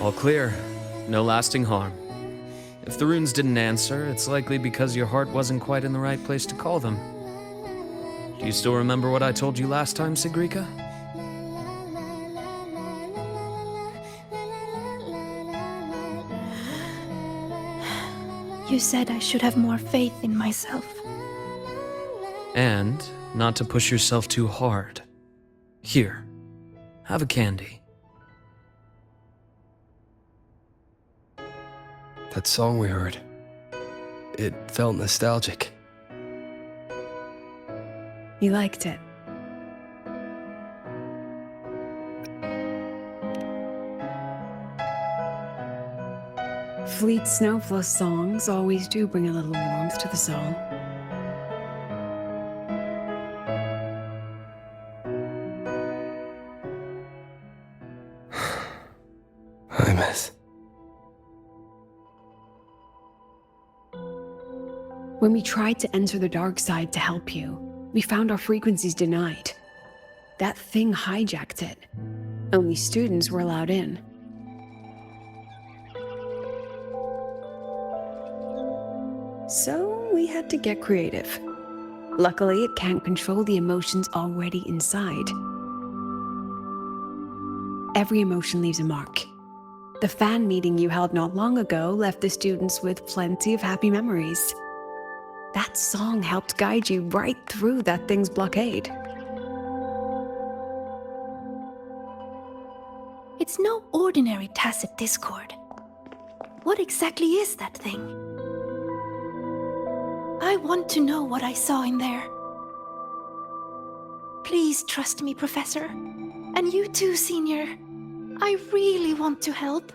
All clear. No lasting harm. If the runes didn't answer, it's likely because your heart wasn't quite in the right place to call them. Do you still remember what I told you last time, 𝐒𝐸𝐞𝐫? You said I should have more faith in myself. And not to push yourself too hard. Here, have a candy. That song we heard, it felt nostalgic. You liked it? Fleet Snowflow songs always do bring a little warmth to the soul. I miss. When we tried to enter the dark side to help you, we found our frequencies denied. That thing hijacked it. Only students were allowed in. So we had to get creative. Luckily, it can't control the emotions already inside. Every emotion leaves a mark. The fan meeting you held not long ago left the students with plenty of happy memories. That song helped guide you right through that thing's blockade. It's no ordinary tacit discord. What exactly is that thing? I want to know what I saw in there. Please trust me, Professor. And you too, Senior. I really want to help.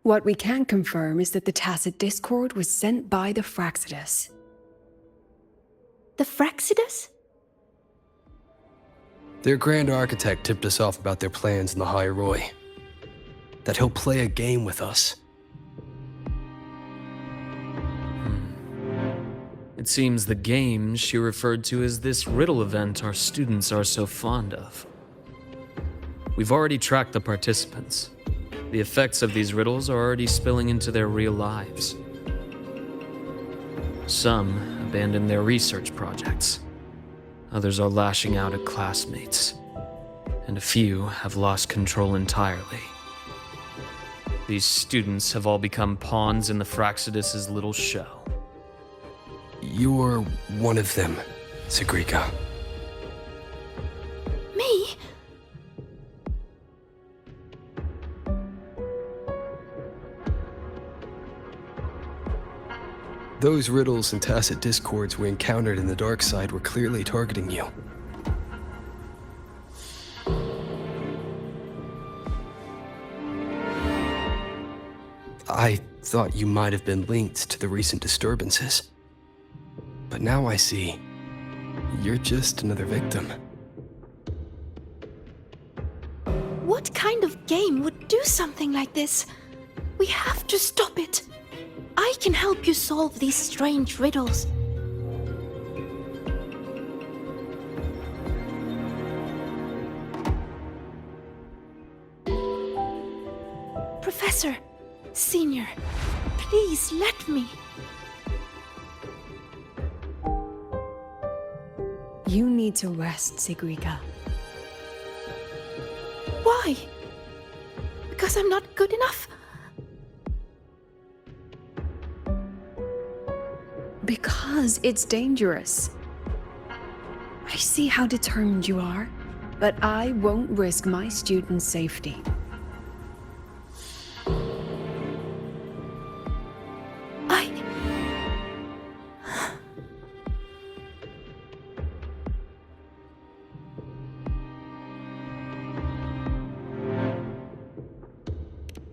What we can confirm is that the tacit discord was sent by the 𝓸𝓸𝓸𝓭. The 𝓸𝓸𝓸𝓭? Their Grand Architect tipped us off about their plans in the High Roy. That he'll play a game with us. It seems the game she referred to as this riddle event our students are so fond of. We've already tracked the participants. The effects of these riddles are already spilling into their real lives. Some abandoned their research projects. Others are lashing out at classmates. And a few have lost control entirely. These students have all become pawns in the 𝓸𝓸𝓸𝓭's little show. You're one of them, 𝐒𝐸𝐸𝐞𝐫. Me? Those riddles and tacit discords we encountered in the dark side were clearly targeting you. I thought you might have been linked to the recent disturbances. But now I see, you're just another victim. What kind of game would do something like this? We have to stop it. I can help you solve these strange riddles. Professor, Senior, please let me. You need to rest, 𝐒𝐸𝐸𝐞𝐫. Why? Because I'm not good enough? Because it's dangerous. I see how determined you are, but I won't risk my students' safety.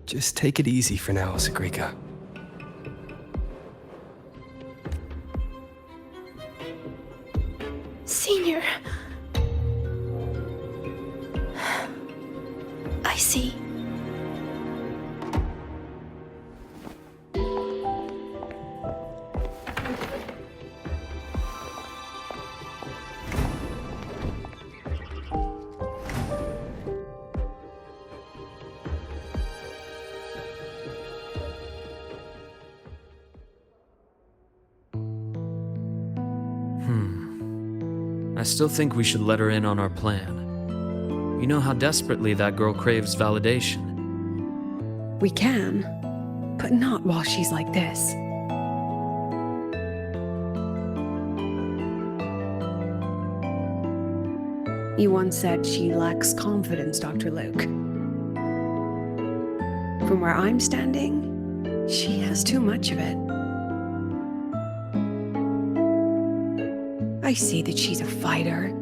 Just take it easy for now, 𝐒𝐸𝐸𝐞𝐫. Senior. I see. I still think we should let her in on our plan. You know how desperately that girl craves validation. We can, but not while she's like this. You once said she lacks confidence, Dr. Luuk. From where I'm standing, she has too much of it. I see that she's a fighter.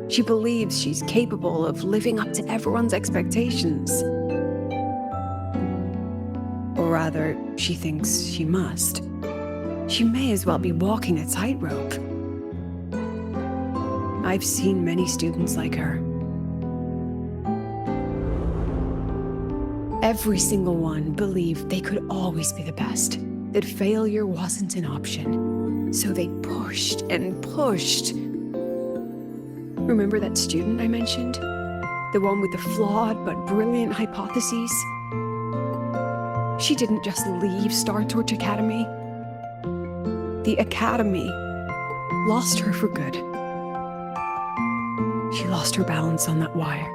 She believes she's capable of living up to everyone's expectations. Or rather, she thinks she must. She may as well be walking a tightrope. I've seen many students like her. Every single one believed they could always be the best, that failure wasn't an option. So they pushed and pushed. Remember that student I mentioned? The one with the flawed but brilliant hypotheses? She didn't just leave 𝓸𝓸𝓭 Academy. The Academy lost her for good. She lost her balance on that wire.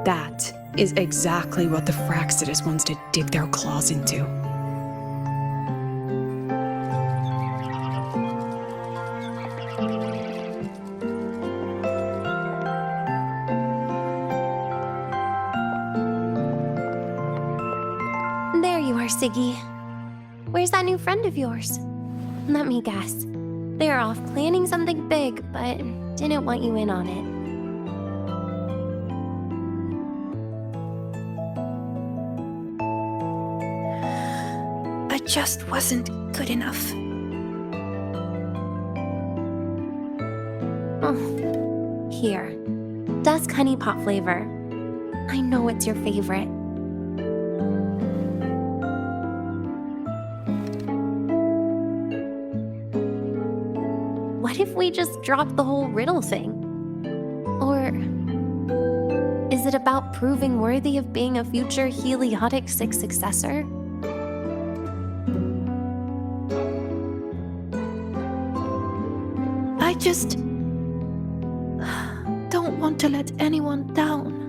That is exactly what the 𝓸𝓸𝓸𝓭 wants to dig their claws into. There you are, 𝐒𝐜𝐞𝐫. Where's that new friend of yours? Let me guess. They're off planning something big, but didn't want you in on it. I just wasn't good enough. Oh, here. 𝐒𝐿 flavor. I know it's your favorite. What if we just drop the whole riddle thing? Or is it about proving worthy of being a future 𝐒𝐜𝐞𝐧𝐞𝐬 successor? I just don't want to let anyone down.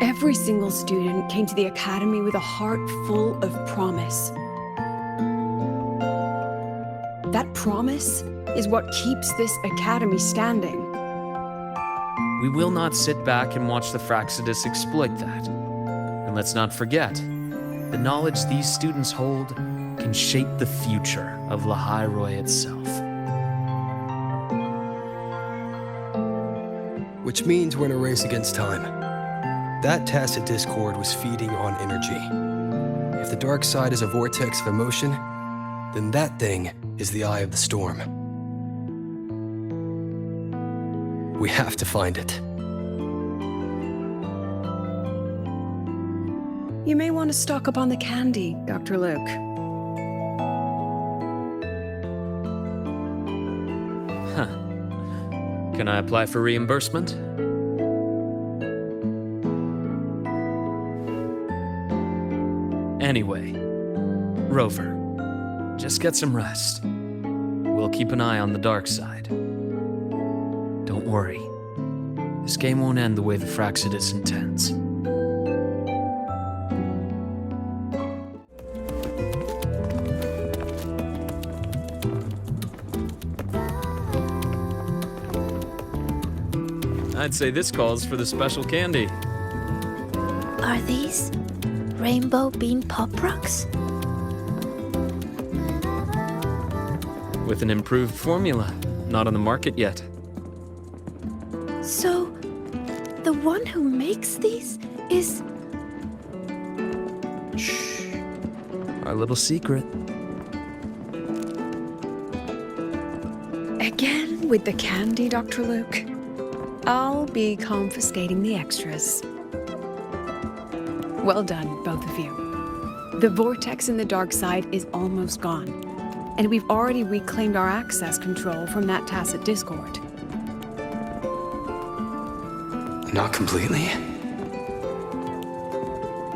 Every single student came to the academy with a heart full of promise. That promise is what keeps this academy standing. We will not sit back and watch the 𝓸𝓸𝓸𝓭 exploit that. And let's not forget, the knowledge these students hold can shape the future of 𝓖𝓸𝓸𝓭 itself. Which means we're in a race against time. That tacit discord was feeding on energy. If the dark side is a vortex of emotion, then that thing is the eye of the storm. We have to find it. You may want to stock up on the candy, Dr. Luuk. Huh. Can I apply for reimbursement? Anyway, Rover, just get some rest. We'll keep an eye on the dark side. Don't worry. This game won't end the way the 𝓸𝓸𝓸𝓭 intends. I'd say this calls for the special candy. Are these rainbow bean pop rocks? With an improved formula, not on the market yet. So, the one who makes these is... Shh. Our little secret. Again with the candy, Dr. Luuk. I'll be confiscating the extras. Well done, both of you. The vortex in the dark side is almost gone, and we've already reclaimed our access control from that tacit discord. Not completely.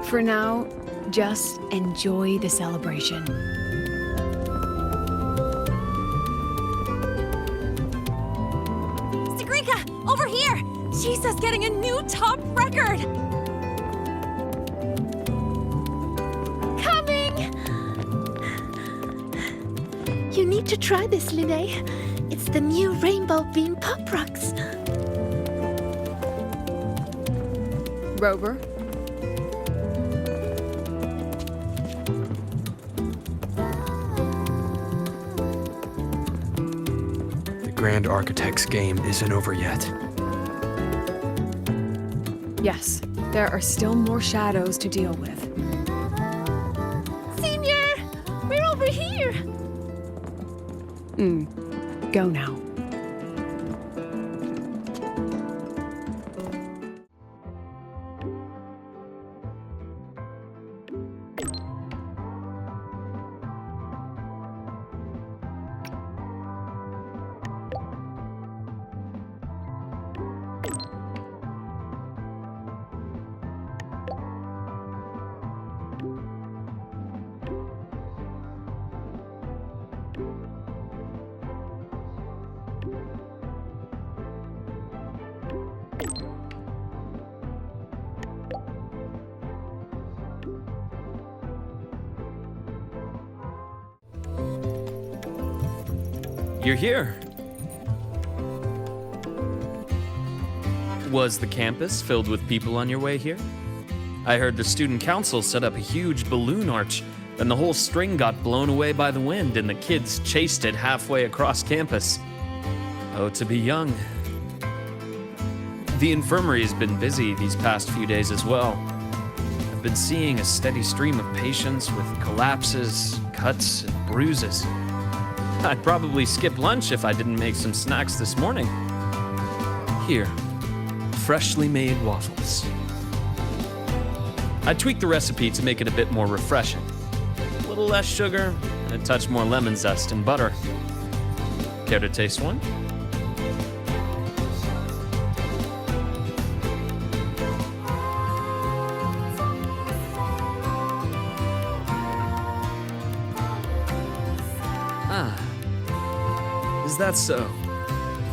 For now, just enjoy the celebration. 𝐒𝐿𝐴, over here! Jesus getting a new top record! Coming! You need to try this, Linnea. It's the new Rainbow Beam Pop Rocks. Rover, The Grand Architect's game isn't over yet. yes, there are still more shadows to deal with. Senior! We're over here! Go now. You're here. Was the campus filled with people on your way here? I heard the student council set up a huge balloon arch, then the whole string got blown away by the wind and the kids chased it halfway across campus. Oh, to be young. The infirmary has been busy these past few days as well. I've been seeing a steady stream of patients with collapses, cuts, and bruises. I'd probably skip lunch if I didn't make some snacks this morning. Here, freshly made waffles. I tweaked the recipe to make it a bit more refreshing. A little less sugar, and a touch more lemon zest and butter. Care to taste one? Is that so?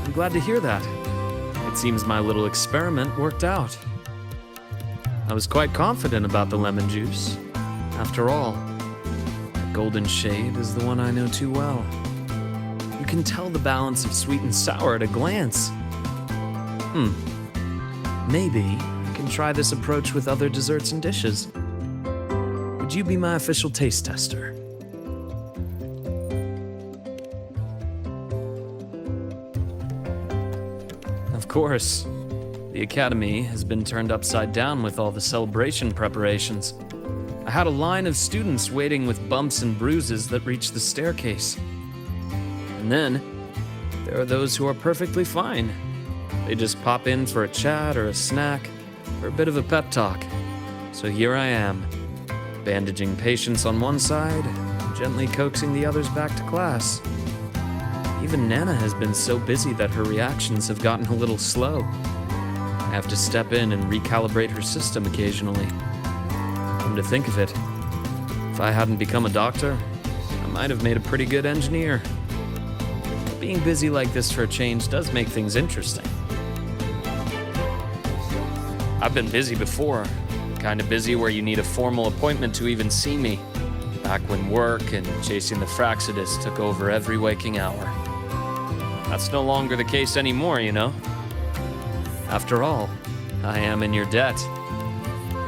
I'm glad to hear that. It seems my little experiment worked out. I was quite confident about the lemon juice. After all, the golden shade is the one I know too well. You can tell the balance of sweet and sour at a glance. Maybe I can try this approach with other desserts and dishes. Would you be my official taste tester? Of course. The academy has been turned upside down with all the celebration preparations. I had a line of students waiting with bumps and bruises that reached the staircase. And then, there are those who are perfectly fine. They just pop in for a chat or a snack, or a bit of a pep talk. So here I am, bandaging patients on one side, gently coaxing the others back to class. Even Nana has been so busy that her reactions have gotten a little slow. I have to step in and recalibrate her system occasionally. Come to think of it, if I hadn't become a doctor, I might have made a pretty good engineer. Being busy like this for a change does make things interesting. I've been busy before, kind of busy where you need a formal appointment to even see me. Back when work and chasing the 𝓲𝓸𝓸𝓭 took over every waking hour. That's no longer the case anymore, you know? After all, I am in your debt.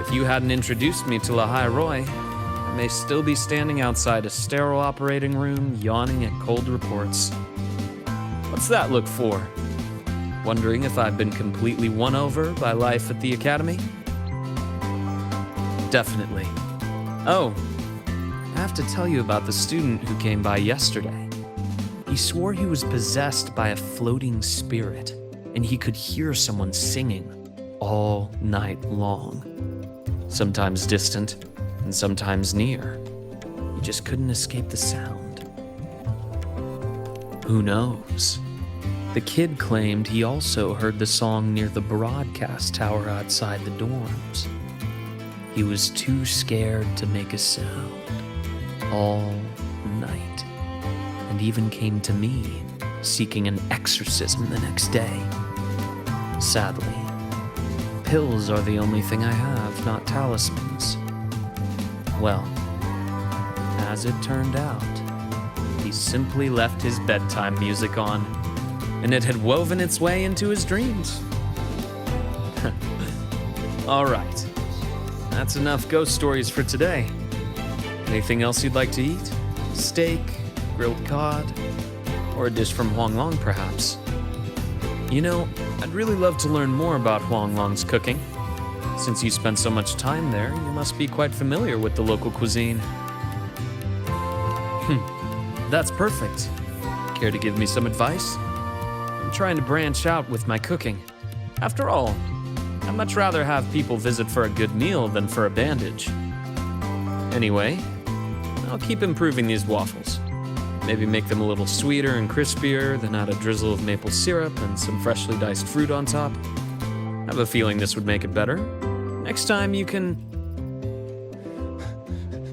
If you hadn't introduced me to 𝐿𝐴, I may still be standing outside a sterile operating room, yawning at cold reports. What's that look for? Wondering if I've been completely won over by life at the academy? Definitely. Oh, I have to tell you about the student who came by yesterday. He swore he was possessed by a floating spirit, and he could hear someone singing all night long. Sometimes distant, and sometimes near. He just couldn't escape the sound. Who knows? The kid claimed he also heard the song near the broadcast tower outside the dorms. He was too scared to make a sound all night, and even came to me seeking an exorcism the next day. Sadly, pills are the only thing I have, not talismans. Well, as it turned out, he simply left his bedtime music on, and it had woven its way into his dreams. All right, that's enough ghost stories for today. Anything else you'd like to eat? Steak, grilled cod, or a dish from Huanglong, perhaps? You know, I'd really love to learn more about Huanglong's cooking. Since you spent so much time there, you must be quite familiar with the local cuisine. That's perfect. Care to give me some advice? I'm trying to branch out with my cooking. After all, I'd much rather have people visit for a good meal than for a bandage. Anyway, I'll keep improving these waffles. Maybe make them a little sweeter and crispier, then add a drizzle of maple syrup and some freshly diced fruit on top. I have a feeling this would make it better. Next time you can...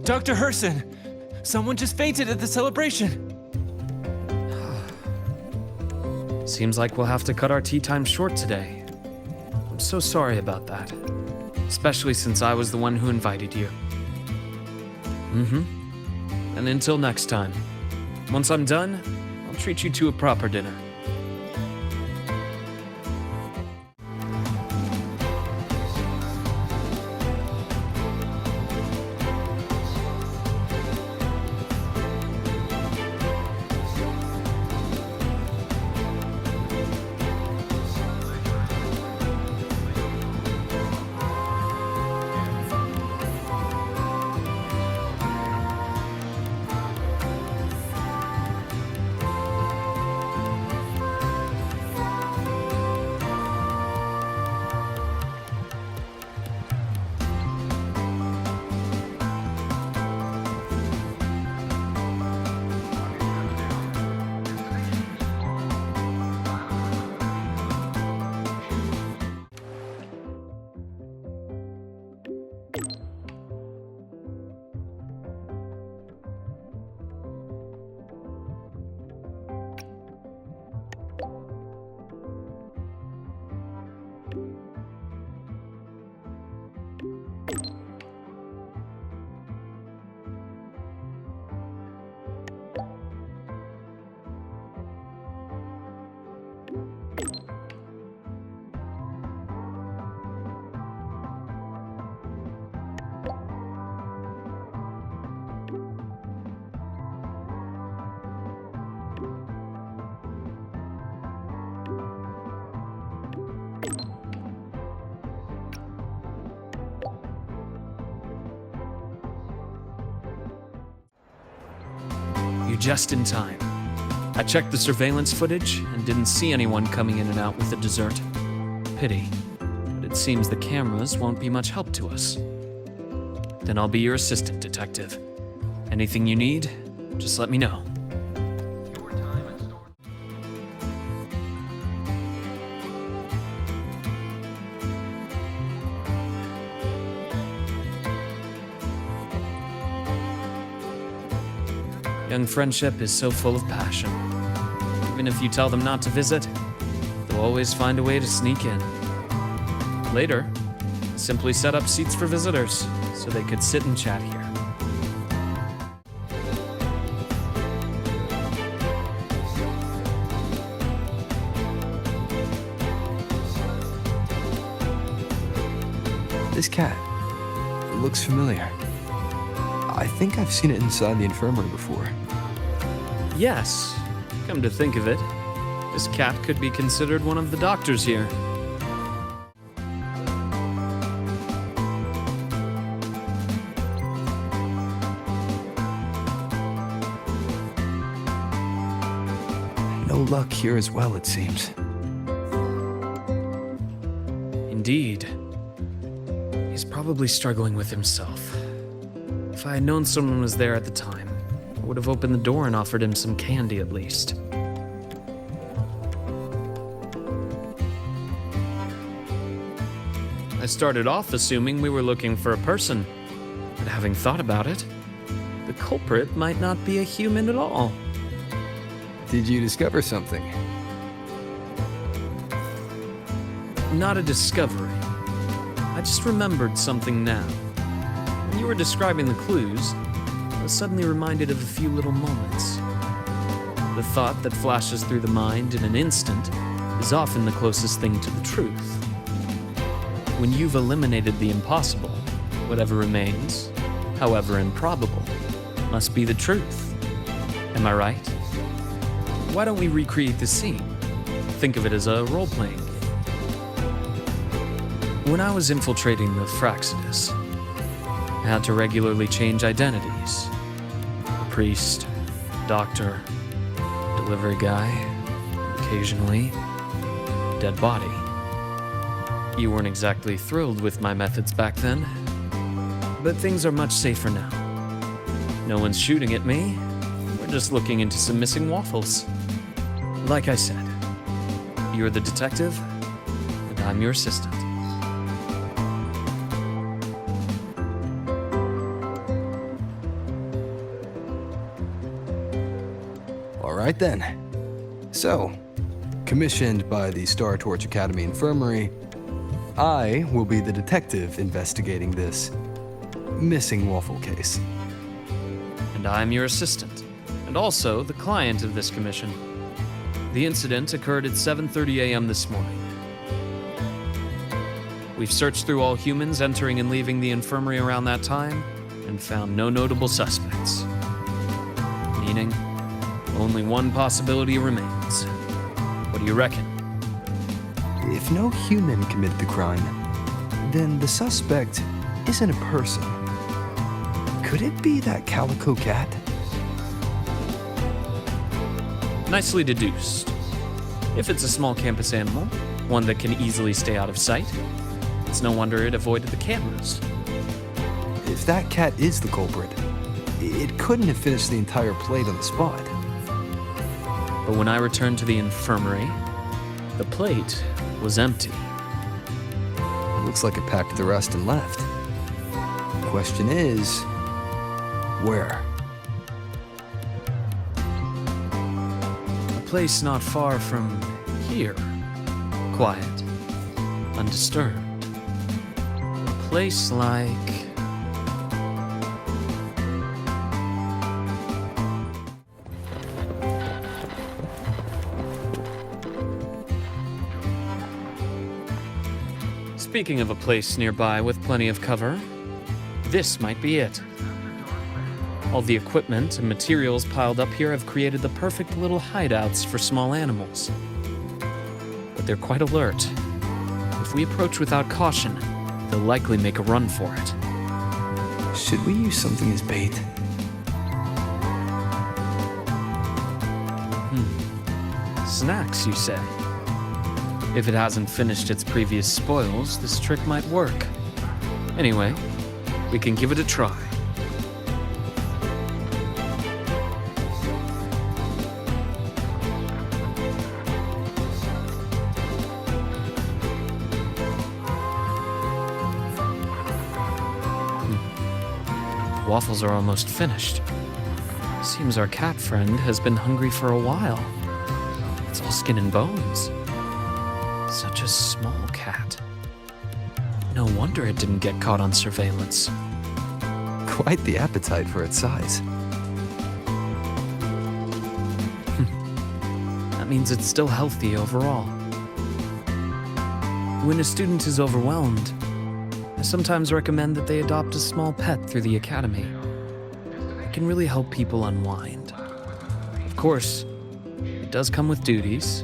Dr. Herson! Someone just fainted at the celebration! Seems like we'll have to cut our tea time short today. I'm so sorry about that. Especially since I was the one who invited you. And until next time. Once I'm done, I'll treat you to a proper dinner. You're just in time. I checked the surveillance footage and didn't see anyone coming in and out with the dessert. Pity, but it seems the cameras won't be much help to us. Then I'll be your assistant, detective. Anything you need, just let me know. Young friendship is so full of passion. Even if you tell them not to visit, they'll always find a way to sneak in. Later, I simply set up seats for visitors so they could sit and chat here. This cat, it looks familiar. I think I've seen it inside the infirmary before. Yes, come to think of it, this cat could be considered one of the doctors here. No luck here as well, it seems. Indeed. He's probably struggling with himself. If I had known someone was there at the time, I would have opened the door and offered him some candy at least. I started off assuming we were looking for a person, but having thought about it, the culprit might not be a human at all. Did you discover something? Not a discovery. I just remembered something now. When you were describing the clues, I was suddenly reminded of a few little moments. The thought that flashes through the mind in an instant is often the closest thing to the truth. When you've eliminated the impossible, whatever remains, however improbable, must be the truth. Am I right? Why don't we recreate the scene? Think of it as a role-playing game. When I was infiltrating the 𝓸𝓸𝓸𝓭, I had to regularly change identities. Priest, doctor, delivery guy, occasionally, dead body. You weren't exactly thrilled with my methods back then, but things are much safer now. No one's shooting at me, we're just looking into some missing waffles. Like I said, you're the detective, and I'm your assistant. All right then. So, commissioned by the 𝓸𝓸𝓸𝓭 Academy Infirmary, I will be the detective investigating this missing waffle case. And I'm your assistant, and also the client of this commission. The incident occurred at 7:30 a.m. this morning. We've searched through all humans entering and leaving the infirmary around that time and found no notable suspects. Meaning, only one possibility remains. What do you reckon? If no human committed the crime, then the suspect isn't a person. Could it be that calico cat? Nicely deduced. If it's a small campus animal, one that can easily stay out of sight, it's no wonder it avoided the cameras. If that cat is the culprit, it couldn't have finished the entire plate on the spot. But when I returned to the infirmary, the plate was empty. Looks like it packed the rest and left. Question is, where? A place not far from here. Quiet. Undisturbed. A place like... Speaking of a place nearby with plenty of cover, this might be it. All the equipment and materials piled up here have created the perfect little hideouts for small animals. But they're quite alert. If we approach without caution, they'll likely make a run for it. Should we use something as bait? Snacks, you say? If it hasn't finished its previous spoils, this trick might work. Anyway, we can give it a try. Waffles are almost finished. Seems our cat friend has been hungry for a while. It's all skin and bones. Such a small cat. No wonder it didn't get caught on surveillance. Quite the appetite for its size. That means it's still healthy overall. When a student is overwhelmed, I sometimes recommend that they adopt a small pet through the academy. It can really help people unwind. Of course, it does come with duties.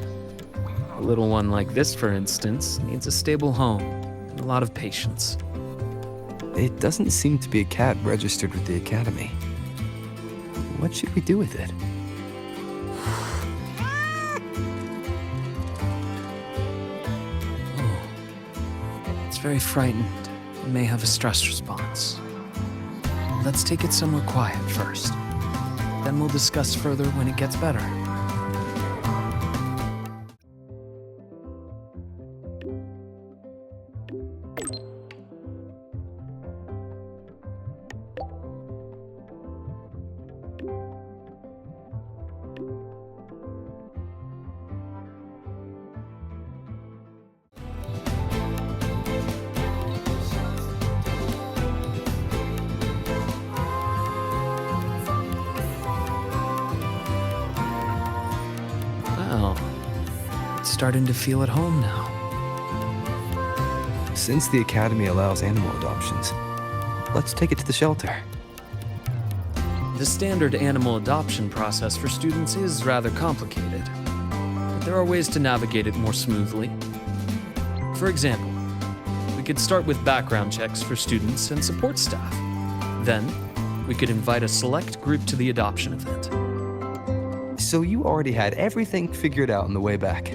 A little one like this, for instance, needs a stable home and a lot of patience. It doesn't seem to be a cat registered with the academy. What should we do with it? It's very frightened and may have a stress response. Let's take it somewhere quiet first. Then we'll discuss further when it gets better. Well, it's starting to feel at home now. Since the Academy allows animal adoptions, let's take it to the shelter. The standard animal adoption process for students is rather complicated, but there are ways to navigate it more smoothly. For example, we could start with background checks for students and support staff. Then, we could invite a select group to the adoption event. So you already had everything figured out on the way back.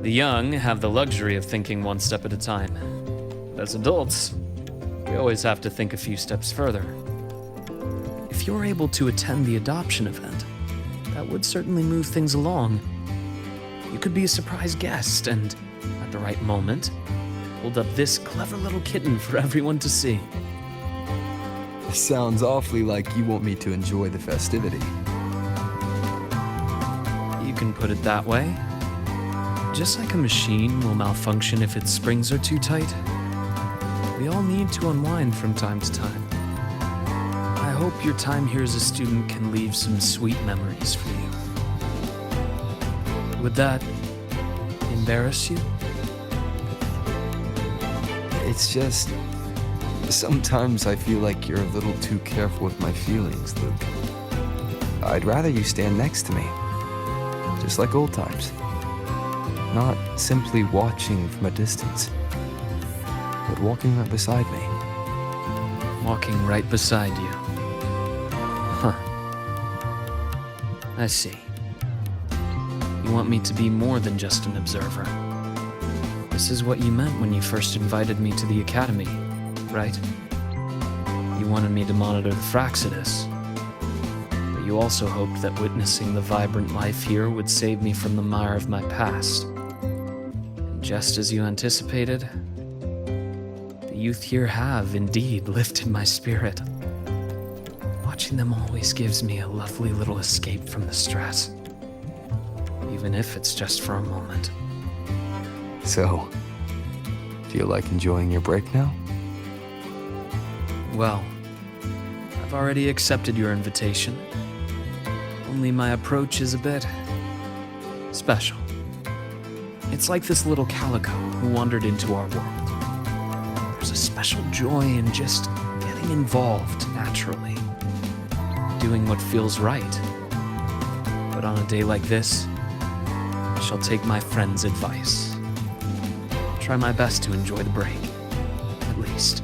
The young have the luxury of thinking one step at a time. But as adults, we always have to think a few steps further. If you're able to attend the adoption event, that would certainly move things along. You could be a surprise guest and, at the right moment, hold up this clever little kitten for everyone to see. Sounds awfully like you want me to enjoy the festivity. You can put it that way. Just like a machine will malfunction if its springs are too tight, we all need to unwind from time to time. I hope your time here as a student can leave some sweet memories for you. Would that embarrass you? It's just... sometimes I feel like you're a little too careful with my feelings, Luke. I'd rather you stand next to me, just like old times. Not simply watching from a distance, but walking right beside me. Walking right beside you. Huh. I see. You want me to be more than just an observer. This is what you meant when you first invited me to the Academy, right? You wanted me to monitor the 𝓸𝓸𝓸𝓭. But you also hoped that witnessing the vibrant life here would save me from the mire of my past. And just as you anticipated, the youth here have indeed lifted my spirit. Watching them always gives me a lovely little escape from the stress, even if it's just for a moment. So, feel like enjoying your break now? Well, I've already accepted your invitation. Only my approach is a bit special. It's like this little calico who wandered into our world. There's a special joy in just getting involved naturally, doing what feels right. But on a day like this, I shall take my friend's advice. Try my best to enjoy the break, at least.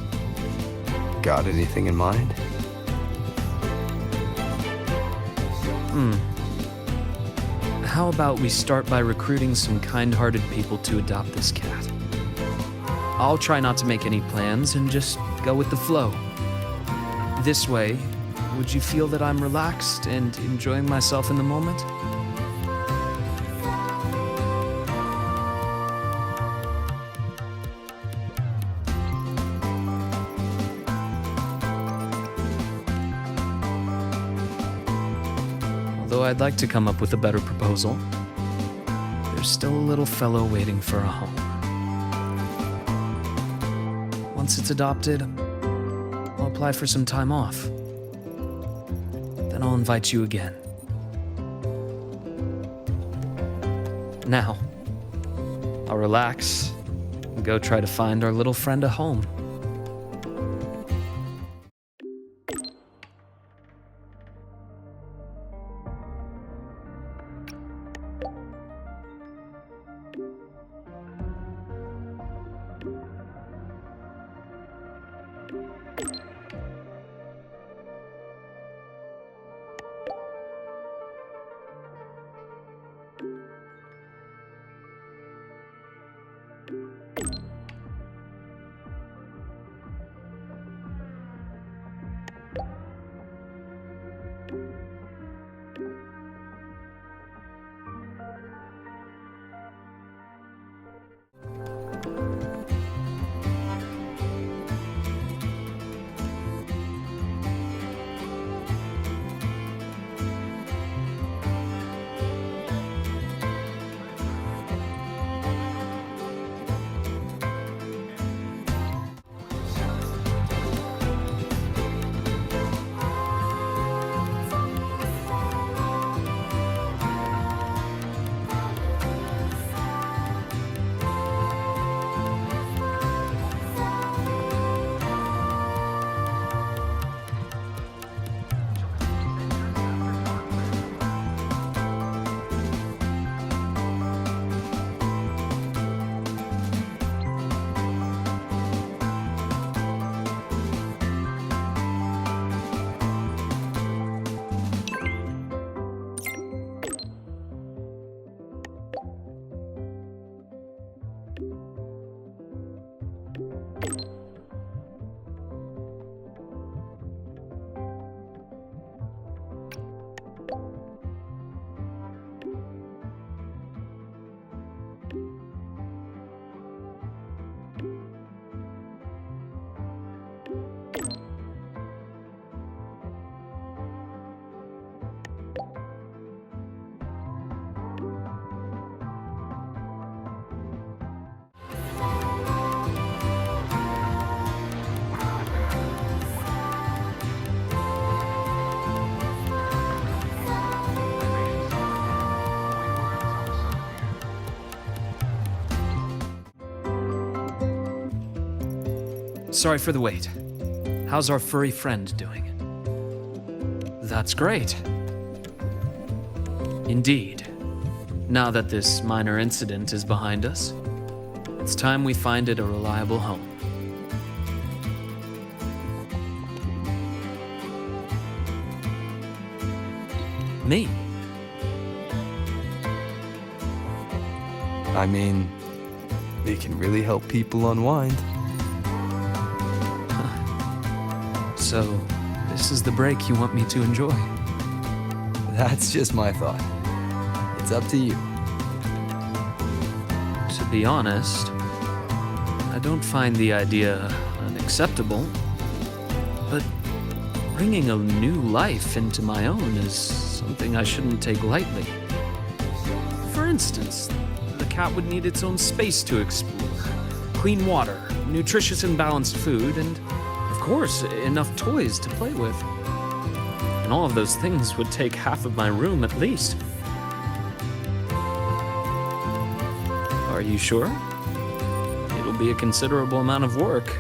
Got anything in mind? How about we start by recruiting some kind-hearted people to adopt this cat? I'll try not to make any plans and just go with the flow. This way, would you feel that I'm relaxed and enjoying myself in the moment? Although I'd like to come up with a better proposal, there's still a little fellow waiting for a home. Once it's adopted, I'll apply for some time off. Then I'll invite you again. Now, I'll relax and go try to find our little friend a home. Sorry for the wait. How's our furry friend doing? That's great. Indeed. Now that this minor incident is behind us, it's time we find it a reliable home. Me? I mean, they can really help people unwind. So, this is the break you want me to enjoy? That's just my thought. It's up to you. To be honest, I don't find the idea unacceptable, but bringing a new life into my own is something I shouldn't take lightly. For instance, the cat would need its own space to explore, clean water, nutritious and balanced food, and, of course, enough toys to play with. And all of those things would take half of my room at least. Are you sure? It'll be a considerable amount of work.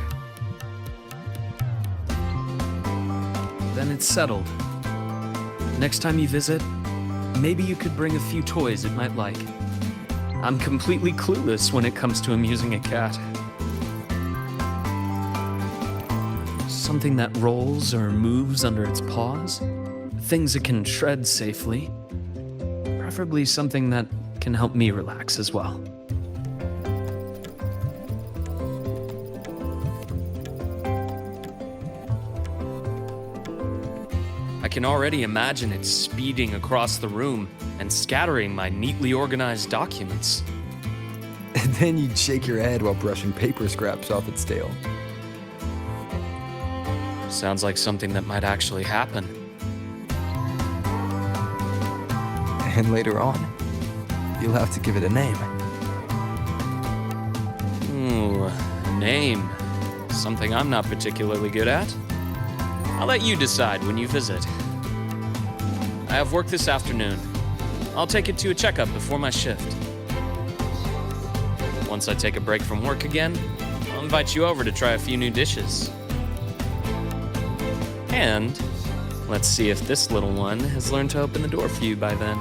Then it's settled. Next time you visit, maybe you could bring a few toys it might like. I'm completely clueless when it comes to amusing a cat. Something that rolls or moves under its paws. Things it can shred safely. Preferably something that can help me relax as well. I can already imagine it speeding across the room and scattering my neatly organized documents. And then you'd shake your head while brushing paper scraps off its tail. Sounds like something that might actually happen. And later on, you'll have to give it a name. Ooh, a name. Something I'm not particularly good at. I'll let you decide when you visit. I have work this afternoon. I'll take it to a checkup before my shift. Once I take a break from work again, I'll invite you over to try a few new dishes. And let's see if this little one has learned to open the door for you by then.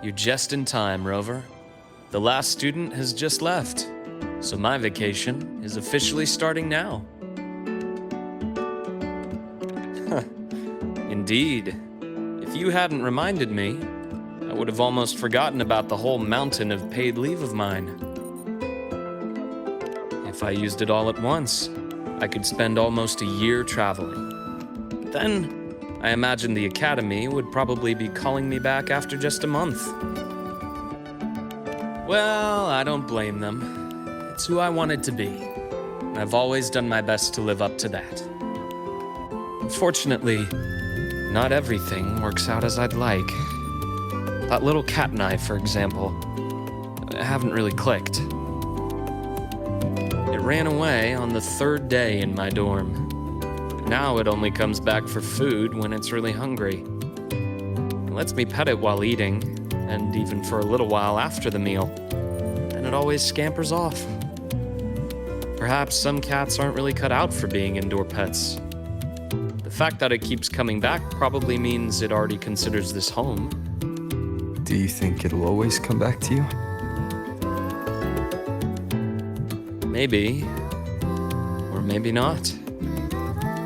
You're just in time, Rover. The last student has just left, so my vacation is officially starting now. Indeed. If you hadn't reminded me, I would have almost forgotten about the whole mountain of paid leave of mine. If I used it all at once, I could spend almost a year traveling. Then, I imagine the Academy would probably be calling me back after just a month. Well, I don't blame them. It's who I wanted to be. And I've always done my best to live up to that. Unfortunately, not everything works out as I'd like. That little cat and I, for example, haven't really clicked. It ran away on the third day in my dorm. Now it only comes back for food when it's really hungry. It lets me pet it while eating, and even for a little while after the meal. And it always scampers off. Perhaps some cats aren't really cut out for being indoor pets. The fact that it keeps coming back probably means it already considers this home. Do you think it'll always come back to you? Maybe. Or maybe not.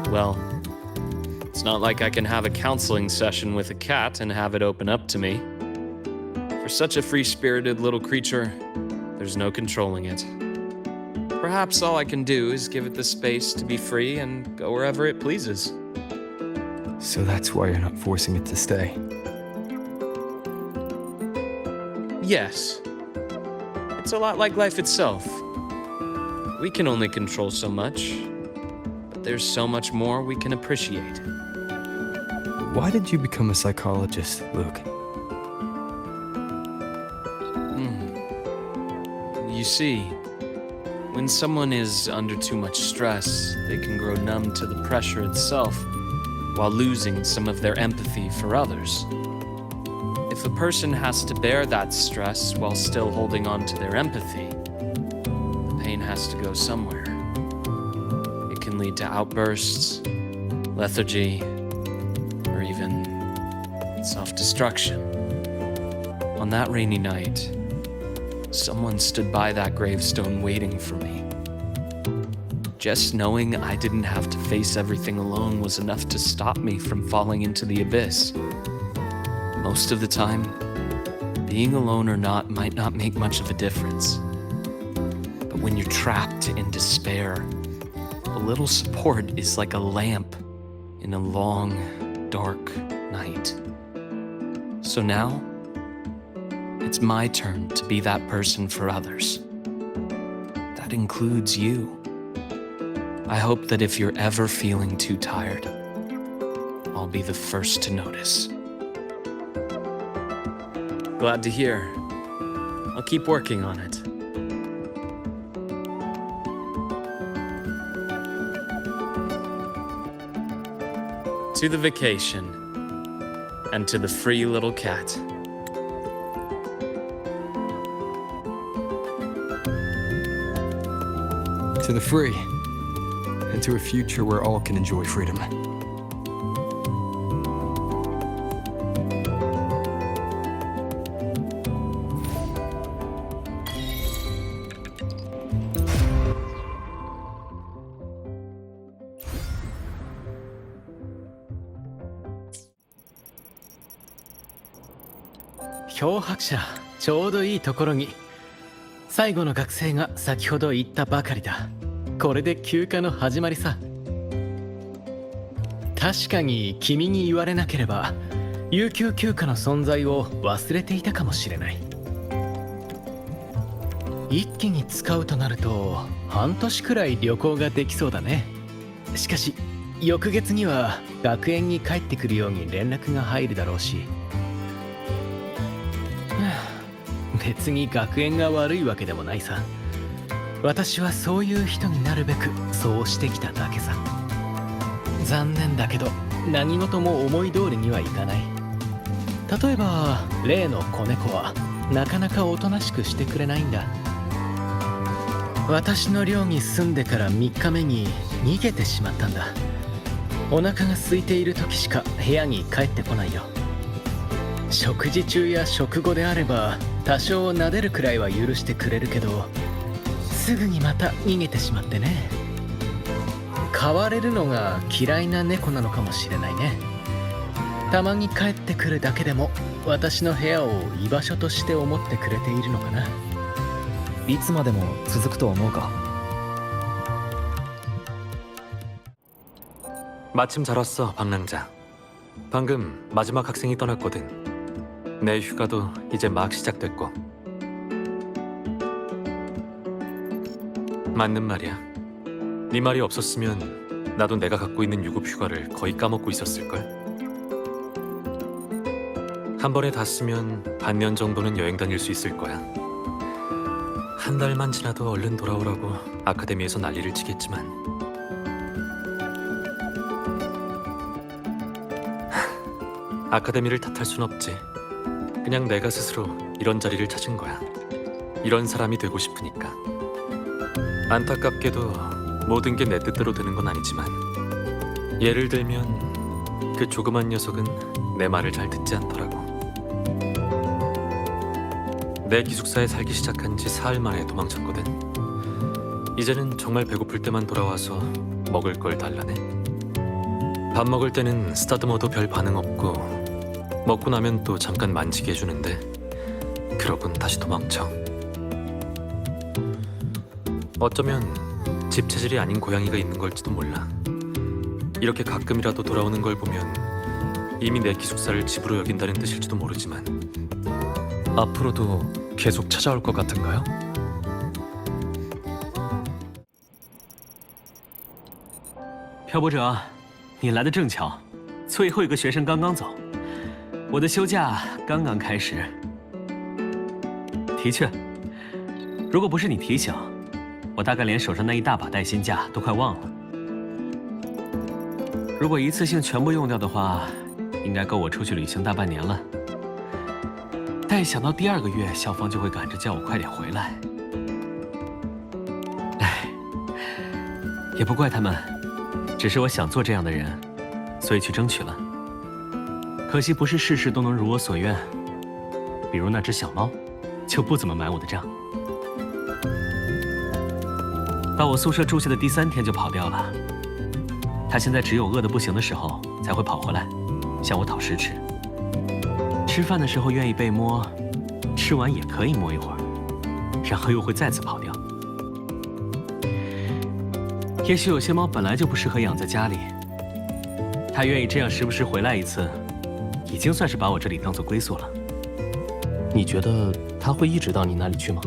Well, it's not like I can have a counseling session with a cat and have it open up to me. For such a free-spirited little creature, there's no controlling it. Perhaps all I can do is give it the space to be free and go wherever it pleases. So that's why you're not forcing it to stay. Yes. It's a lot like life itself. We can only control so much, but there's so much more we can appreciate. Why did you become a psychologist, Luke? You see, when someone is under too much stress, they can grow numb to the pressure itself while losing some of their empathy for others. If a person has to bear that stress while still holding on to their empathy, the pain has to go somewhere. It can lead to outbursts, lethargy, or even self-destruction. On that rainy night, someone stood by that gravestone waiting for me. Just knowing I didn't have to face everything alone was enough to stop me from falling into the abyss. Most of the time, being alone or not might not make much of a difference. But when you're trapped in despair, a little support is like a lamp in a long, dark night. So now, it's my turn to be that person for others. That includes you. I hope that if you're ever feeling too tired, I'll be the first to notice. Glad to hear. I'll keep working on it. To the vacation, and to the free little cat. To the free, and to a future where all can enjoy freedom. 𝐶漂白者、ちょうどいいところに。最後の学生が先ほど言ったばかりだ。これで休暇の始まりさ。確かに君に言われなければ有給休暇の存在を忘れていたかもしれない。一気に使うとなると半年くらい旅行ができそうだね。しかし翌月には学園に帰ってくるように連絡が入るだろうし。別に学園が悪いわけでもないさ。私はそういう人になるべくそうしてきただけさ。残念だけど何事も思い通りにはいかない。例えば例の子猫はなかなかおとなしくしてくれないんだ。私の寮に住んでから3日目に逃げてしまったんだ。お腹が空いている時しか部屋に帰ってこないよ。食事中や食後であれば多少撫でるくらいは許してくれるけど、すぐにまた逃げてしまってね。飼われるのが嫌いな猫なのかもしれないね。たまに帰ってくるだけでも私の部屋を居場所として思ってくれているのかな。いつまでも続くと思うか。 마침 잘 왔어, 방랑자. 방금 마지막 학생이 떠났거든. 내 휴가도 이제 막 시작됐고. 맞는 말이야. 네 말이 없었으면 나도 내가 갖고 있는 유급 휴가를 거의 까먹고 있었을걸. 한 번에 다 쓰면 반년 정도는 여행 다닐 수 있을 거야. 한 달만 지나도 얼른 돌아오라고 아카데미에서 난리를 치겠지만 아카데미를 탓할 순 없지. 그냥 내가 스스로 이런 자리를 찾은 거야. 이런 사람이 되고 싶으니까. 안타깝게도 모든 게 내 뜻대로 되는 건 아니지만 예를 들면 그 조그만 녀석은 내 말을 잘 듣지 않더라고. 내 기숙사에 살기 시작한 지 사흘 만에 도망쳤거든. 이제는 정말 배고플 때만 돌아와서 먹을 걸 달라네. 밥 먹을 때는 쓰다듬어도 별 반응 없고 먹고 나면 또 잠깐 만지게 해주는데 그러곤 다시 도망쳐. 어쩌면 집 체질이 아닌 고양이가 있는 걸지도 몰라. 이렇게 가끔이라도 돌아오는 걸 보면 이미 내 기숙사를 집으로 여긴다는 뜻일지도 모르지만 앞으로도 계속 찾아올 것 같은가요? 漂泊者，你来的正巧，最后一个学生刚刚走，我的休假刚刚开始。的确，如果不是你提醒，我大概连手上那一大把带薪假都快忘了。如果一次性全部用掉的话，应该够我出去旅行大半年了。但想到第2个月校方就会赶着叫我快点回来，唉，也不怪他们。 只是我想做这样的人，所以去争取了。可惜不是事事都能如我所愿，比如那只小猫，就不怎么买我的账。到我宿舍住下的第3天就跑掉了。它现在只有饿得不行的时候才会跑回来，向我讨食吃。吃饭的时候愿意被摸，吃完也可以摸一会儿，然后又会再次跑掉。 也许有些猫本来就不适合养在家里，它愿意这样时不时回来一次，已经算是把我这里当做归宿了。你觉得他会一直到你那里去吗？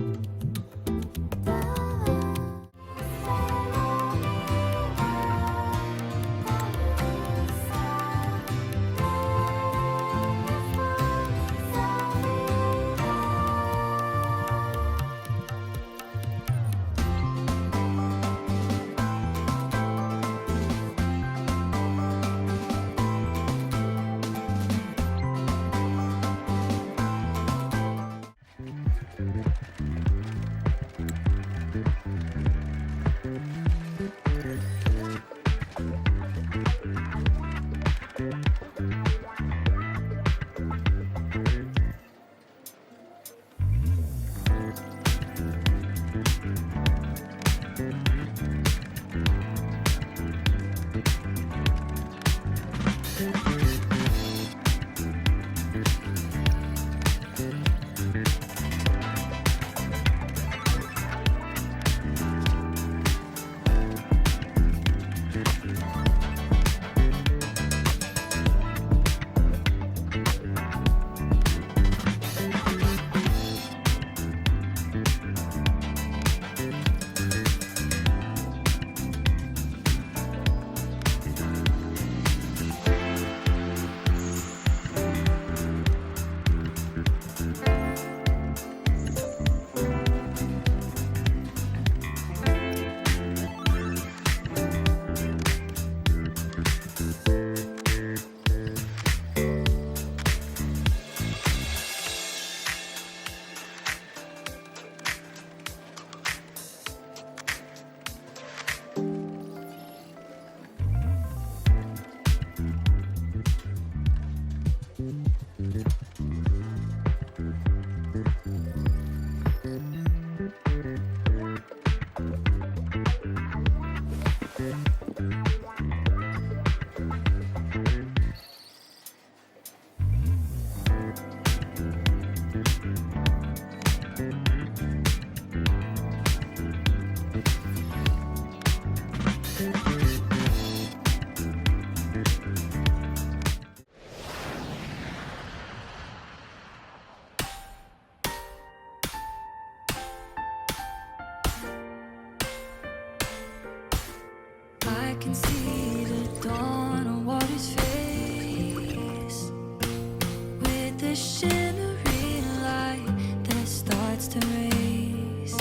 I can see the dawn on water's face with the shimmering light that starts to race.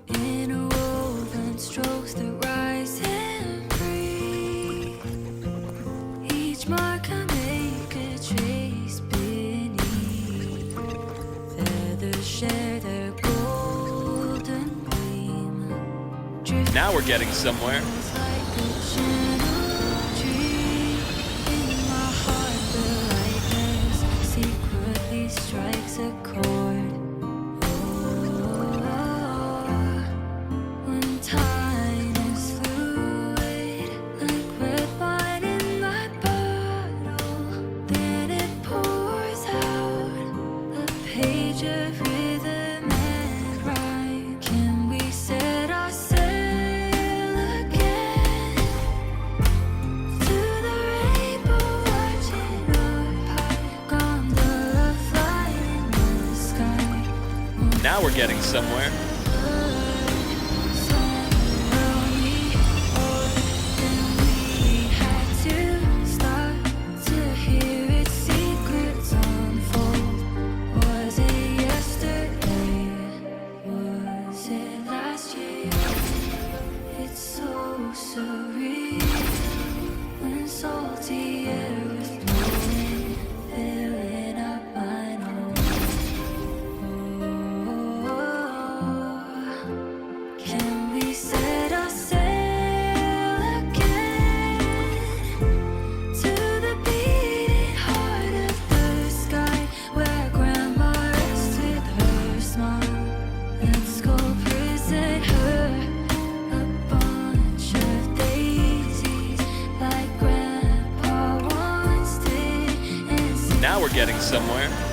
Interwoven strokes that rise and breathe. Each mark I make a trace beneath. Feathers share their golden gleam. Now we're getting somewhere. Strikes a chord. When time is fluid, like red wine in my bottle, then it pours out a page of rhythm and rhyme. Can we set our sail again? we're getting somewhere. Now we're getting somewhere.